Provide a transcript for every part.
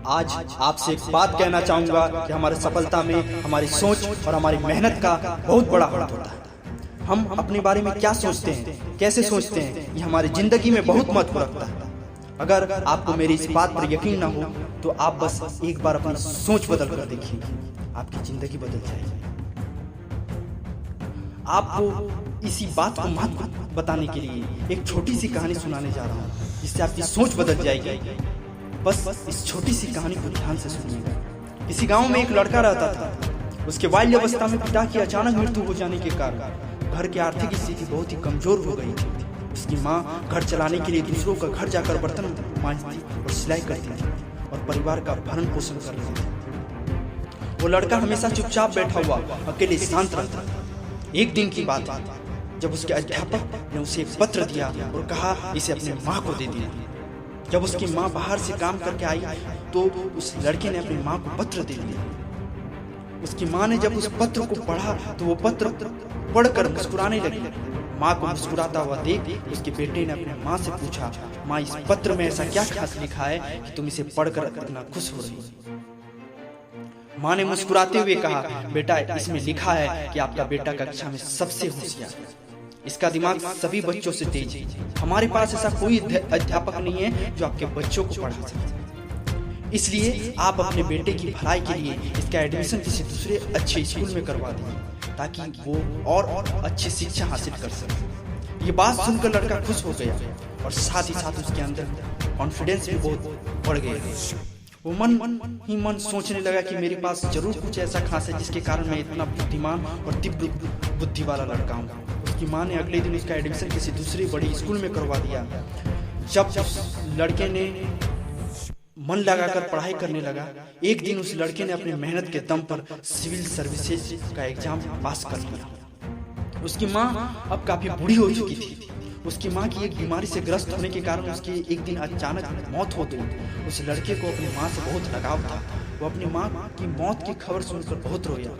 आज आपसे एक बात कहना चाहूँगा कि हमारी सफलता में हमारी सोच और हमारी मेहनत का बहुत बड़ा हाथ होता है। हम अपने बारे में क्या सोचते हैं, कैसे सोचते हैं, ये हमारी ज़िंदगी में बहुत महत्व रखता है। अगर आपको मेरी इस बात पर यकीन ना हो तो आप बस एक बार अपनी सोच बदल कर देखिए, आपकी ज़िंदगी बदल जाएगी। आपको इसी बात को महत्व बताने के लिए एक छोटी सी कहानी सुनाने जा रहा हूँ, जिससे आपकी सोच बदल जाएगी। बस इस छोटी सी कहानी को ध्यान से सुनिएगा। किसी गांव में एक लड़का रहता था। उसके बाल्यावस्था में पिता की अचानक मृत्यु हो जाने के कारण घर की आर्थिक स्थिति बहुत ही कमजोर हो गई थी। उसकी माँ घर चलाने के लिए दूसरों का घर जाकर बर्तन मांजती और सिलाई करती थी और परिवार का भरण पोषण कर रही थी। वो लड़का हमेशा चुपचाप बैठा हुआ अकेले शांत रहता था। एक दिन की बात है जब उसके अध्यापक ने उसे एक पत्र दिया और कहा इसे अपनी माँ को दे दिया। जब उसकी माँ बाहर से काम करके आई तो उस लड़के ने अपनी माँ को पत्र दे दिया। उसकी माँ ने जब उस पत्र को पढ़ा तो वो पत्र पढ़कर मुस्कुराने लगी। माँ को मुस्कुराता हुआ देख उसके बेटे ने अपनी माँ से पूछा, माँ इस पत्र में ऐसा क्या खास लिखा है कि तुम इसे पढ़कर इतना खुश हो रही हो? माँ ने मुस्कुराते हुए कहा, बेटा इसमें लिखा है कि आपका बेटा कक्षा में सबसे होशियार है, इसका दिमाग सभी बच्चों से तेज है। हमारे पास ऐसा कोई अध्यापक नहीं है जो आपके बच्चों को पढ़ा सके, इसलिए आप अपने बेटे की भलाई के लिए इसका एडमिशन किसी दूसरे अच्छे स्कूल में करवा दीजिए ताकि वो और अच्छी शिक्षा हासिल कर सके। ये बात सुनकर लड़का खुश हो गया और साथ ही साथ उसके अंदर कॉन्फिडेंस भी बहुत बढ़ गया। वो मन ही मन सोचने लगा कि मेरे पास जरूर कुछ ऐसा खास है जिसके कारण मैं इतना बुद्धिमान और तीव्र बुद्धि वाला लड़का हूँ। उसकी माँ ने अगले दिन उसका एडमिशन किसी दूसरे बड़े स्कूल में करवा दिया। जब लड़के ने मन लगाकर पढ़ाई करने लगा, एक दिन उस लड़के ने अपनी मेहनत के दम पर सिविल सर्विसेज का एग्जाम पास कर लिया। उसकी माँ अब काफी बूढ़ी हो चुकी थी। उसकी माँ की एक बीमारी से ग्रस्त होने के कारण उसकी एक दिन अचानक मौत हो गई। उस लड़के को अपनी माँ से बहुत लगाव था। वो अपनी माँ की मौत की खबर सुनकर बहुत रोया।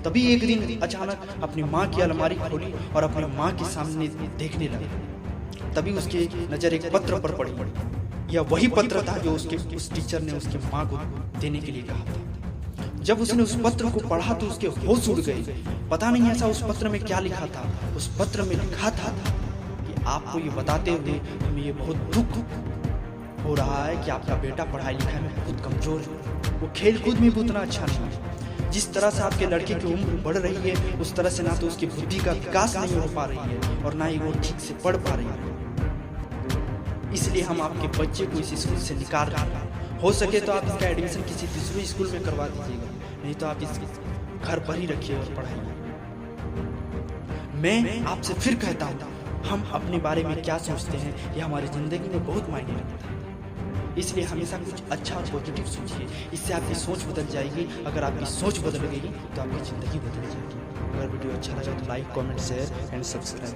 तभी एक दिन अचानक अपनी माँ की अलमारी खोली और अपनी माँ के सामने देखने लगा। तभी उसकी नजर एक पत्र पर पड़ी। यह वही पत्र था जो उस टीचर ने उसकी माँ को देने के लिए कहा था। जब उसने उस पत्र को पढ़ा तो उसके होश उड़ गए। पता नहीं ऐसा उस पत्र में क्या लिखा था। उस पत्र में लिखा था कि आपको ये बताते हुए हमें ये बहुत दुख हो रहा है कि आपका बेटा पढ़ाई लिखाई में बहुत कमजोर है। वो खेल कूद में भी उतना अच्छा नहीं है। जिस तरह से आपके लड़के की उम्र बढ़ रही है उस तरह से ना तो उसकी बुद्धि का विकास नहीं हो पा रही है और ना ही वो ठीक से पढ़ पा रही है। इसलिए हम आपके बच्चे को इस स्कूल से निकाल रहे हैं। हो सके तो आप इसका एडमिशन किसी दूसरे स्कूल में करवा दीजिएगा, नहीं तो आप इस घर पर ही रखिए और पढ़ाइए। मैं आपसे फिर कहता हूँ, हम अपने बारे में क्या सोचते हैं ये हमारी जिंदगी में बहुत मायने रखता है। इसलिए हमेशा कुछ अच्छा और पॉजिटिव सोचिए, इससे आपकी सोच बदल जाएगी। अगर आपकी सोच बदल गई तो आपकी ज़िंदगी बदल जाएगी। अगर वीडियो अच्छा लगा तो like, comment, share and subscribe.